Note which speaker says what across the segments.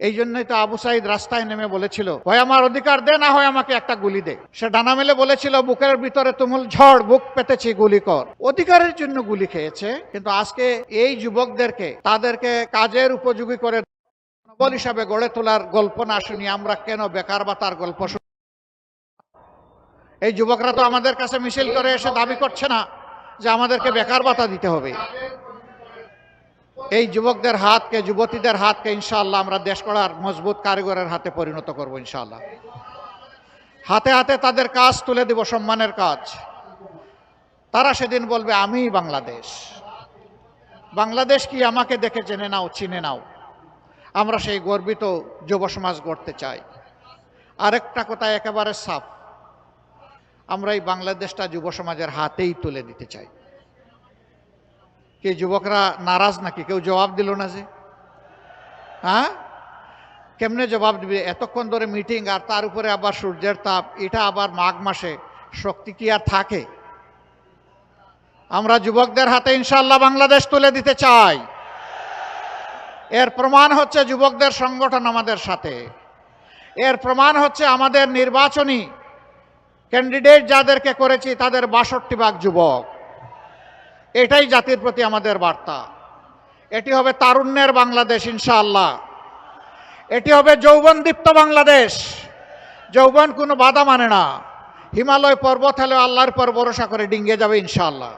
Speaker 1: এই জন্যই তো আবু সাইদ রাস্তায় নেমে বলেছিল, হয় আমার অধিকার দে, না হয় আমাকে একটা গুলি দে। সে ডানা মেলে বলেছিল, বুকের ভিতরে তুমুল ঝড়, বুক পেতেছি, গুলি কর। অধিকারের জন্য গুলি খেয়েছে। কিন্তু আজকে এই যুবকদেরকে, তাদেরকে কাজের উপযোগী করে বল হিসাবে গড়ে তোলার গল্প না শুনি আমরা কেন বেকার ভাতার গল্প শুনি? এই যুবকরা তো আমাদের কাছে মিছিল করে এসে দাবি করছে না যে আমাদেরকে বেকার ভাতা দিতে হবে। এই যুবকদের হাতকে, যুবতীদের হাতকে ইনশাআল্লাহ আমরা দেশ গড়ার মজবুত কারিগরের হাতে পরিণত করব ইনশাআল্লাহ। হাতে হাতে তাদের কাজ তুলে দেব, সম্মানের কাজ। তারা সেদিন বলবে, আমি বাংলাদেশ। বাংলাদেশ কি আমাকে দেখে জেনে নাও, চিনে নাও। আমরা সেই গর্বিত যুব সমাজ গড়তে চাই। আরেকটা কথা একেবারে সাফ, আমরা এই বাংলাদেশটা যুব সমাজের হাতেই তুলে দিতে চাই। কি যুবকরা নারাজ নাকি? কেউ জবাব দিল না যে? হ্যাঁ, কেমনে জবাব দিবে? এতক্ষণ ধরে মিটিং, আর তার উপরে আবার সূর্যের তাপ, এটা আবার মাঘ মাসে, শক্তি কি আর থাকে? আমরা যুবকদের হাতে ইনশাআল্লাহ বাংলাদেশ তুলে দিতে চাই। এর প্রমাণ হচ্ছে যুবকদের সংগঠন আমাদের সাথে। এর প্রমাণ হচ্ছে আমাদের নির্বাচনী ক্যান্ডিডেট যাদেরকে করেছি তাদের 62 ভাগ যুবক। এটাই জাতির প্রতি আমাদের বার্তা। এটি হবে তারুণ্যের বাংলাদেশ ইনশাআল্লাহ। এটি হবে যৌবনদীপ্ত বাংলাদেশ। যৌবন কোনো বাধা মানে না। হিমালয় পর্বত হলে আল্লাহর পর ভরসা করে ডিঙ্গে যাবে ইনশাআল্লাহ।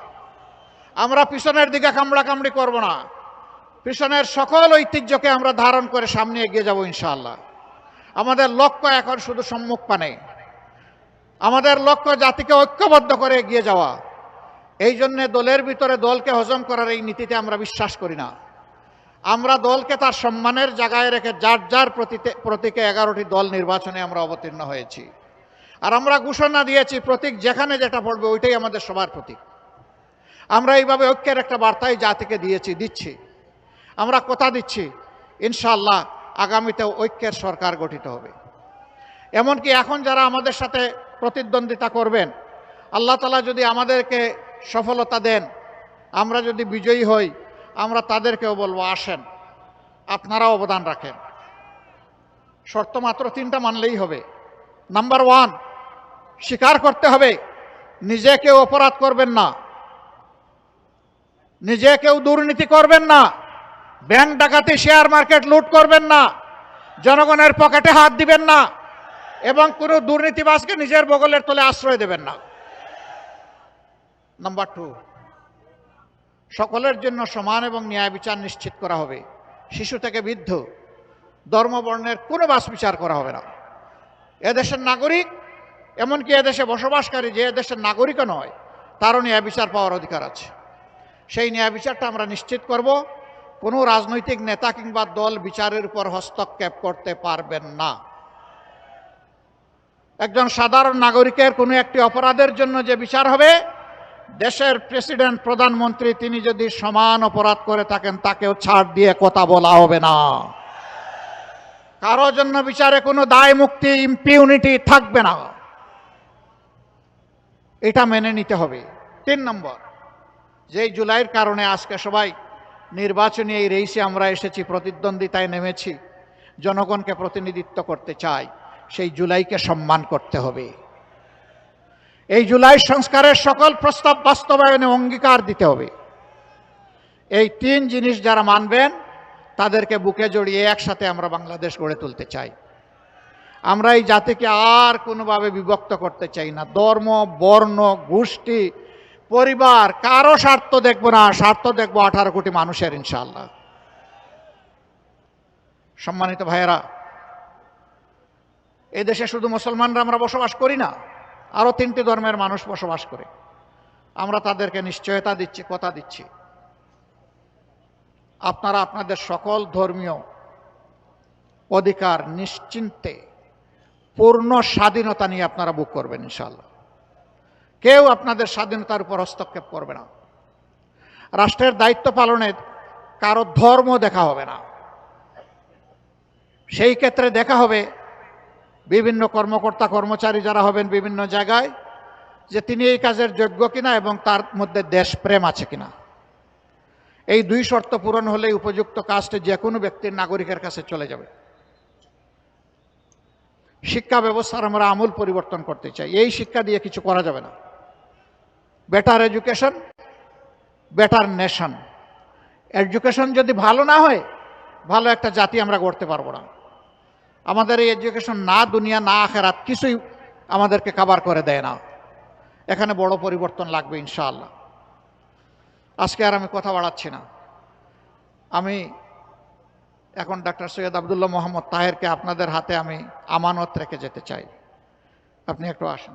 Speaker 1: আমরা পিছনের দিকে কামড়াকামড়ি করব না। পিছনের সকল ঐতিহ্যকে আমরা ধারণ করে সামনে এগিয়ে যাব ইনশাআল্লাহ। আমাদের লক্ষ্য এখন শুধু সম্মুখ পানে। আমাদের লক্ষ্য জাতিকে ঐক্যবদ্ধ করে এগিয়ে যাওয়া। এই জন্যে দলের ভিতরে দলকে হজম করার এই নীতিতে আমরা বিশ্বাস করি না। আমরা দলকে তার সম্মানের জায়গায় রেখে যার যার প্রতীকে 11টি দল নির্বাচনে আমরা অবতীর্ণ হয়েছি। আর আমরা ঘোষণা দিয়েছি, প্রতীক যেখানে যেটা পড়বে ওইটাই আমাদের সবার প্রতীক। আমরা এইভাবে ঐক্যের একটা বার্তাই জাতিকে দিচ্ছি। আমরা কথা দিচ্ছি ইনশাআল্লাহ আগামীতে ঐক্যের সরকার গঠিত হবে। এমনকি এখন যারা আমাদের সাথে প্রতিদ্বন্দ্বিতা করবেন, আল্লাহ তাআলা যদি আমাদেরকে সফলতা দেন, আমরা যদি বিজয়ী হই, আমরা তাদেরকেও বলবো, আসেন আপনারাও অবদান রাখেন। শর্ত মাত্র 3টা মানলেই হবে। নাম্বার 1, স্বীকার করতে হবে নিজে কেউ অপরাধ করবেন না, নিজে কেউ দুর্নীতি করবেন না, ব্যাংক ডাকাতি, শেয়ার মার্কেট লুট করবেন না, জনগণের পকেটে হাত দিবেন না, এবং কোনো দুর্নীতিবাজকে নিজের বগলের তলে আশ্রয় দেবেন না। নাম্বার 2, সকলের জন্য সমান এবং ন্যায় বিচার নিশ্চিত করা হবে। শিশু থেকে বৃদ্ধ, ধর্ম বর্ণের কোনো বাছ বিচার করা হবে না। এদেশের নাগরিক, এমনকি এদেশে বসবাসকারী যে এদেশের নাগরিকও নয়, তারও ন্যায় বিচার পাওয়ার অধিকার আছে। সেই ন্যায় বিচারটা আমরা নিশ্চিত করব। কোনো রাজনৈতিক নেতা কিংবা দল বিচারের উপর হস্তক্ষেপ করতে পারবেন না। একজন সাধারণ নাগরিকের কোনো একটি অপরাধের জন্য যে বিচার হবে, দেশের প্রেসিডেন্ট, প্রধানমন্ত্রী তিনি যদি সমান অপরাধ করে থাকেন, তাকেও ছাড় দিয়ে কথা বলা হবে না। কারো জন্য বিচারে কোনো দায় মুক্তি, ইম্পিউনিটি থাকবে না। এটা মেনে নিতে হবে। 3 নম্বর, যে জুলাইয়ের কারণে আজকে সবাই নির্বাচনী এই রেইসে আমরা এসেছি, প্রতিদ্বন্দ্বিতায় নেমেছি, জনগণকে প্রতিনিধিত্ব করতে চাই, সেই জুলাইকে সম্মান করতে হবে। এই জুলাই সংস্কারের সকল প্রস্তাব বাস্তবায়নে অঙ্গীকার দিতে হবে। এই 3 জিনিস যারা মানবেন তাদেরকে বুকে জড়িয়ে একসাথে আমরা বাংলাদেশ গড়ে তুলতে চাই। আমরা এই জাতিকে আর কোনোভাবে বিভক্ত করতে চাই না। ধর্ম, বর্ণ, গোষ্ঠী, পরিবার, কারো স্বার্থ দেখব না। স্বার্থ দেখব 18 কোটি মানুষের ইনশাআল্লাহ। সম্মানিত ভাইয়েরা, এই দেশে শুধু মুসলমানরা আমরা বসবাস করি না, আরো 3টি ধর্মের মানুষ বসবাস করে। আমরা তাদেরকে নিশ্চয়তা দিচ্ছি, কথা দিচ্ছি, আপনারা আপনাদের সকল ধর্মীয় অধিকার নিশ্চিন্তে পূর্ণ স্বাধীনতা নিয়ে আপনারা ভোগ করবেন ইনশাআল্লাহ। কেউ আপনাদের স্বাধীনতার উপর হস্তক্ষেপ করবে না। রাষ্ট্রের দায়িত্ব পালনে কারো ধর্ম দেখা হবে না। সেই ক্ষেত্রে দেখা হবে বিভিন্ন কর্মকর্তা কর্মচারী যারা হবেন বিভিন্ন জায়গায়, যে তিনি এই কাজের যোগ্য কিনা এবং তার মধ্যে দেশপ্রেম আছে কিনা। এই 2 শর্ত পূরণ হলেই উপযুক্ত কাজটি যে কোনো ব্যক্তির, নাগরিকের কাছে চলে যাবে। শিক্ষা ব্যবস্থার আমরা আমূল পরিবর্তন করতে চাই। এই শিক্ষা দিয়ে কিছু করা যাবে না। Better education, better nation. Education যদি ভালো না হয়, ভালো একটা জাতি আমরা গড়তে পারবো না। আমাদের এই এডুকেশন না দুনিয়া না আখেরাত কিছুই আমাদেরকে কাভার করে দেয় না। এখানে বড় পরিবর্তন লাগবে ইনশাআল্লাহ। আজকে আর আমি কথা বাড়াচ্ছি না। আমি এখন ডাক্তার সৈয়দ আবদুল্লাহ মোহাম্মদ তাহেরকে আপনাদের হাতে আমি আমানত রেখে যেতে চাই। আপনি একটু আসুন।